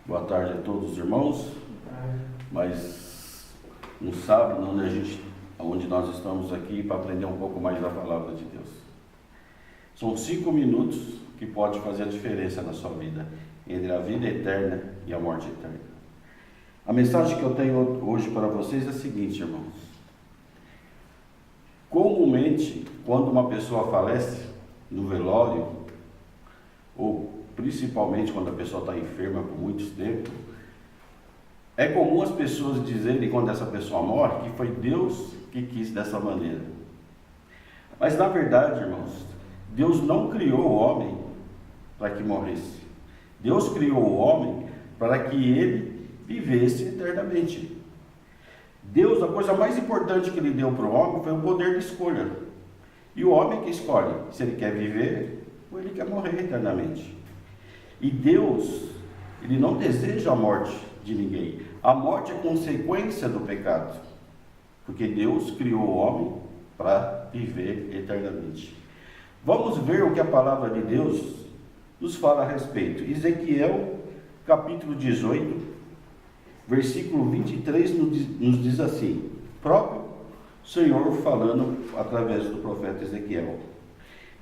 Boa tarde a todos os irmãos. Mas um sábado onde nós estamos aqui para aprender um pouco mais da palavra de Deus. São 5 minutos que pode fazer a diferença na sua vida, entre a vida eterna e a morte eterna. A mensagem que eu tenho hoje para vocês é a seguinte, irmãos. Comumente, quando uma pessoa falece no velório, ou principalmente quando a pessoa está enferma por muito tempo, é comum as pessoas dizerem, quando essa pessoa morre, que foi Deus que quis dessa maneira. Mas na verdade, irmãos, Deus não criou o homem para que morresse. Deus criou o homem para que ele vivesse eternamente. Deus, a coisa mais importante que ele deu para o homem foi o poder de escolha. E o homem que escolhe se ele quer viver ou ele quer morrer eternamente. E Deus, ele não deseja a morte de ninguém. A morte é consequência do pecado, porque Deus criou o homem para viver eternamente. Vamos ver o que a palavra de Deus nos fala a respeito. Ezequiel, capítulo 18, versículo 23, nos diz assim, próprio Senhor falando através do profeta Ezequiel.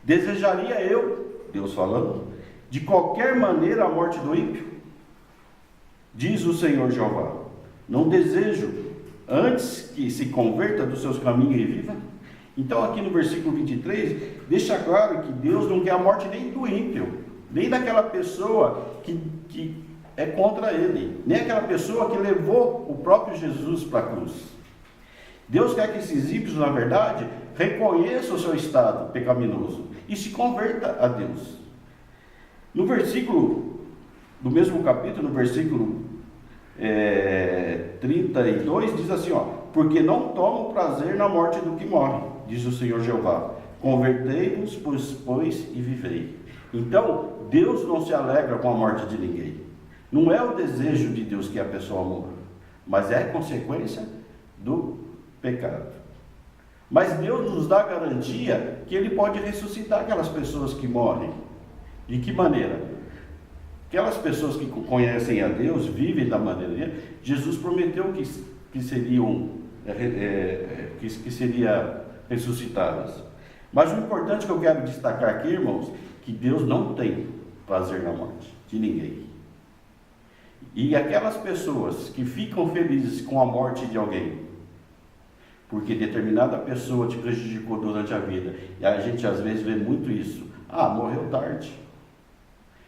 Desejaria eu, Deus falando, de qualquer maneira a morte do ímpio? Diz o Senhor Jeová, não desejo antes que se converta dos seus caminhos e viva? Então aqui no versículo 23, deixa claro que Deus não quer a morte nem do ímpio, nem daquela pessoa que é contra ele, nem aquela pessoa que levou o próprio Jesus para a cruz. Deus quer que esses ímpios, na verdade, reconheçam o seu estado pecaminoso e se converta a Deus. No versículo do mesmo capítulo, no versículo 32, diz assim, porque não tomo prazer na morte do que morre, diz o Senhor Jeová, convertei-vos, pois, e vivei. Então, Deus não se alegra com a morte de ninguém. Não é o desejo de Deus que a pessoa morra, mas é consequência do pecado. Mas Deus nos dá a garantia que Ele pode ressuscitar aquelas pessoas que morrem. De que maneira? Aquelas pessoas que conhecem a Deus, vivem da maneira dele, Jesus prometeu que seriam ressuscitadas. Mas o importante que eu quero destacar aqui, irmãos, que Deus não tem prazer na morte de ninguém. E aquelas pessoas que ficam felizes com a morte de alguém, porque determinada pessoa te prejudicou durante a vida, e a gente às vezes vê muito isso, morreu tarde.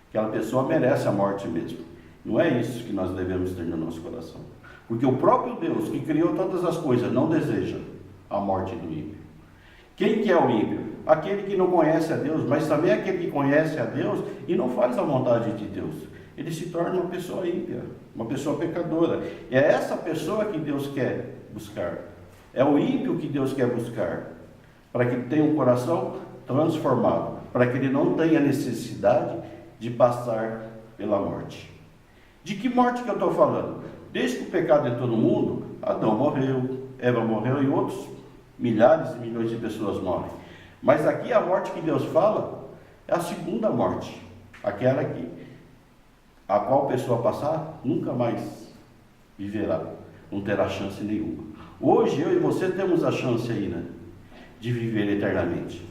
Aquela pessoa merece a morte mesmo. Não é isso que nós devemos ter no nosso coração. Porque o próprio Deus, que criou todas as coisas, não deseja a morte do ímpio. Quem que é o ímpio? Aquele que não conhece a Deus, mas também aquele que conhece a Deus e não faz a vontade de Deus. Ele se torna uma pessoa ímpia, uma pessoa pecadora. E é essa pessoa que Deus quer buscar. É o ímpio que Deus quer buscar, para que ele tenha um coração transformado, para que ele não tenha necessidade de passar pela morte. De que morte que eu estou falando? Desde que o pecado entrou no mundo, Adão morreu, Eva morreu e outros milhares e milhões de pessoas morrem. Mas aqui a morte que Deus fala é a segunda morte, aquela a qual a pessoa passar nunca mais viverá, não terá chance nenhuma. Hoje eu e você temos a chance ainda de viver eternamente.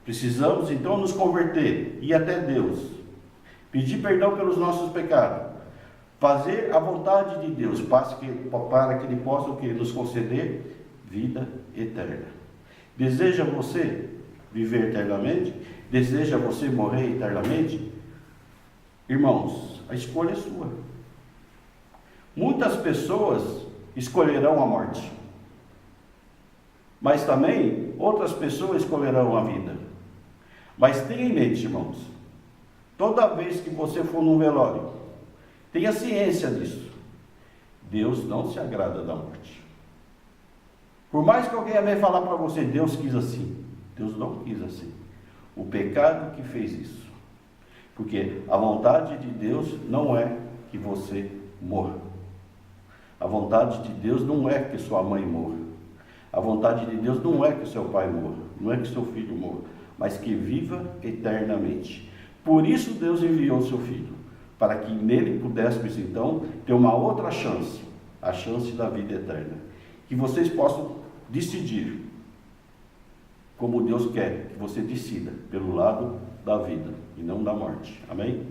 Precisamos então nos converter, ir até Deus, pedir perdão pelos nossos pecados, fazer a vontade de Deus para que Ele possa nos conceder vida eterna. Deseja você viver eternamente? Deseja você morrer eternamente? Irmãos, a escolha é sua. Muitas pessoas escolherão a morte, mas também outras pessoas escolherão a vida. Mas tenha em mente, irmãos, toda vez que você for num velório, tenha ciência disso. Deus não se agrada da morte. Por mais que alguém venha falar para você, Deus quis assim. Deus não quis assim. O pecado que fez isso. Porque a vontade de Deus não é que você morra. A vontade de Deus não é que sua mãe morra. A vontade de Deus não é que seu pai morra. Não é que seu filho morra. Mas que viva eternamente. Por isso Deus enviou o seu Filho, para que nele pudéssemos então ter uma outra chance, a chance da vida eterna. Que vocês possam decidir, como Deus quer que você decida, pelo lado da vida e não da morte. Amém?